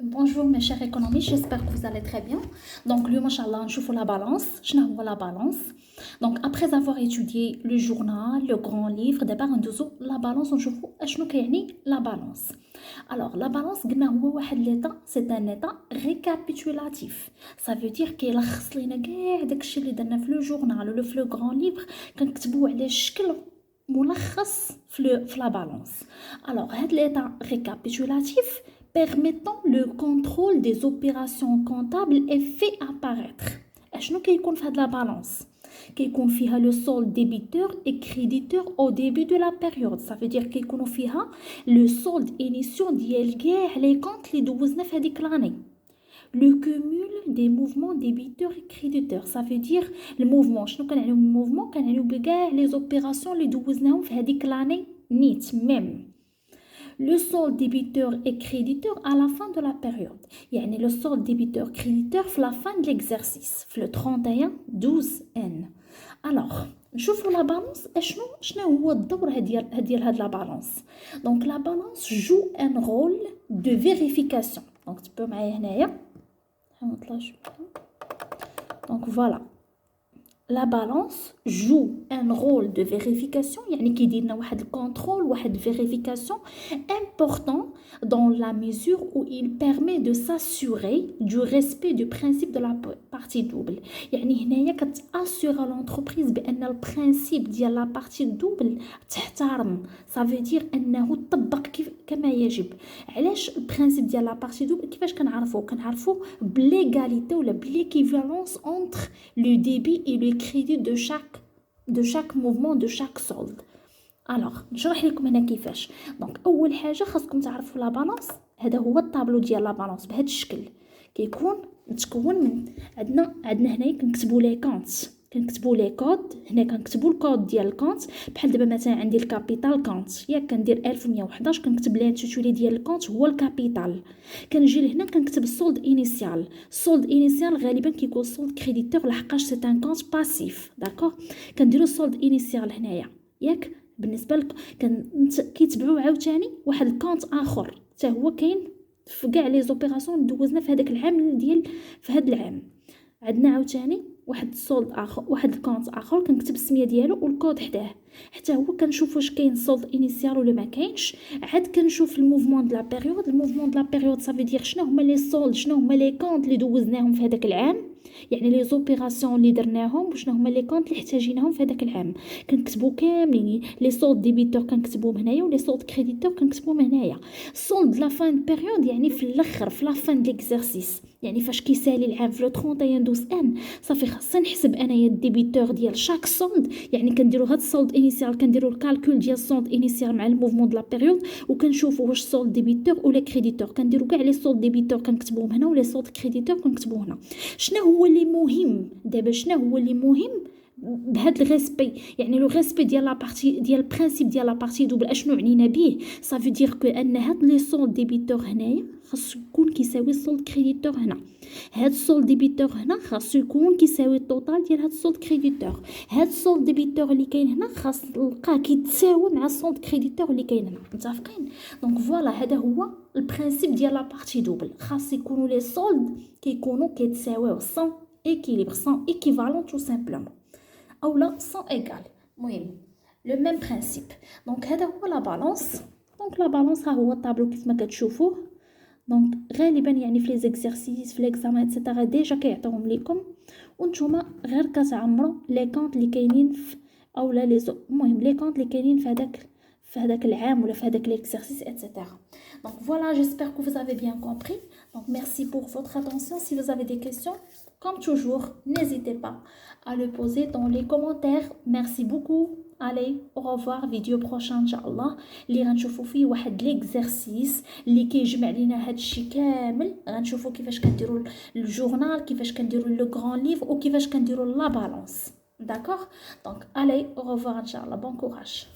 Bonjour mes chers économistes, j'espère que vous allez très bien. Donc, le machallah, je fais la balance. Je n'ai la balance. Donc, après avoir étudié le journal, le grand livre, d'abord on dit la balance, on joue la balance. Alors, la balance, c'est un état récapitulatif. Ça veut dire qu'il a داكشي اللي درنا في le journal ou في le grand livre كنكتبوه على شكل ملخص في la balance. Alors, هاد l'état récapitulatif permettant le contrôle des opérations comptables est fait apparaître. اشنو كيكون في هاد la balance كيكون فيها le solde débiteur et créditeur au début de la période. Ça veut dire كيكونوا فيها le solde initial ديال كاع les comptes اللي دوزنا في هذيك l'année. Le cumul des mouvements débiteurs et créditeurs. Ça veut dire le mouvement. شنو كنعنيو بالموفمون كنعنيو بكاع les opérations اللي دوزناهم في هذيك l'année نيت même. Le solde débiteur et créditeur à la fin de la période. يعني le solde débiteur créditeur في la fin de l'exercice في le 31/12/N. Alors, نشوفوا la balance شنو هو الدور ديال هاد la balance. Donc la balance joue un rôle de vérification. Donc tu peux معايا هنايا. Donc voilà. La balance joue un rôle de vérification يعني كيديرنا واحد الكونترول واحد vérification important dans la mesure où il permet de s'assurer du respect du principe de la partie double. يعني هنايا كتاسير l'entreprise بان البرانسيب ديال لا بارتي دوبل تحترم. Ça veut dire انه طبق كما يجب. علاش البرانسيب ديال لا بارتي دوبل كيفاش كنعرفوا بليغاليتي ولا بليكيفالونس entre le débit et le crédit de chaque mouvement de chaque solde. Alors نشرح لكم هنا كيفاش. دونك اول حاجه خاصكم تعرفوا لا بالانس. هذا هو الطابلو ديال لا بالانس بهذا الشكل كيكون متكون من عندنا هنايا كنكتبوا لي كود. هنا كنكتبوا الكود ديال الكونت بحال دابا مثلا عندي الكابيتال كونت ياك كندير 1111 كنكتب لانتيتولي ديال الكونت هو الكابيتال. كنجي لهنا كنكتب السولد انيسيال غالبا كيكون السولد كريديتور لحقاش سي ان كونت باسيف. داكوغ كنديروا السولد انيسيال هنايا ياك بالنسبه لك كيتبعوا عاوتاني واحد الكونت اخر حتى هو كاين في كاع لي زوبيراسيون اللي دوزنا في هذاك العام في هذا العام. عندنا عاوتاني واحد السولد اخر واحد الكونت اخر كنكتب السميه ديالو والكود حداه حتى هو كنشوف واش كاين سولد انيسيال ولا ما كاينش. عاد كنشوف الموفمون د لا بيريود صافي دير شنو هما لي سولد شنو هما لي كونت اللي دوزناهم في هذاك العام يعني لي زوبيراسيون اللي درناهم وشنو هما لي كونت اللي احتاجيناهم في هذاك العام كنكتبوا كاملين. لي سولد ديبيتور كنكتبوهم هنايا ولي سولد كريديتور كنكتبوهم هنايا. سولد لا فان بيريود يعني في الاخر في لا فان ديكزارسيس يعني فاش كيسالي العام في لو 31/12/N صافي خاصني نحسب انايا الديبيتور ديال شاك سولد يعني كنديروا هاد السولد انيسيال كنديروا الكالكول ديال السولد انيسيال مع الموفمون د لا بيريود وكنشوفوا واش سولد ديبيتور ولا كريديتور كنديروا كاع لي سولد ديبيتور كنكتبوهم هنا ولي سولد كريديتور كنكتبوه هنا. شنو هو اللي مهم دابا بهاد الريسبي يعني لو ريسبي ديال لا بارتي ديال البرانسيب ديال لا بارتي دوبل اشنو عنينا به. صافي دير كو ان هاد لي سولد ديبيتور هنايا خاصو يكون كيساوي السولد كريديتور هنا. هاد السولد ديبيتور هنا خاصو يكون كيساوي التوتال ديال هاد السولد كريديتور. هاد السولد ديبيتور اللي كاين هنا خاص نلقاه كيتساوي مع السولد كريديتور اللي كاين هنا. متفقين؟ دونك فوالا هذا هو البرانسيب ديال لا بارتي دوبل. خاص يكونوا لي سولد كيكونوا كيتساويو سون équilibre sans équivalent tout simplement ou là sans égal. المهم le même principe. donc هذا هو la balance. donc la balance ها هو الطابلو كيف ما كتشوفوه. donc غالبا يعني في لي زيكزارسيس في ليكزامان ايتترا ديجا كيعطيوهم ليكم وانتوما غير كتعمروا لي كونط اللي كاينين او لا لي المهم لي كونط اللي كاينين في هذاك العام ولا في هذاك l'exercice etc. donc voilà, j'espère que vous avez bien compris. donc merci pour votre attention. Si vous avez des questions comme toujours n'hésitez pas à le poser dans les commentaires. merci beaucoup. allez au revoir. vidéo prochaine inchallah اللي غنشوفوا فيه واحد ليكزارسيس اللي كيجمع لينا هادشي كامل. غنشوفوا كيفاش كنديروا الجورنال كيفاش كنديروا لو غران ليف وكيفاش كنديروا لا بالانس. d'accord. donc allez au revoir inchallah. bon courage.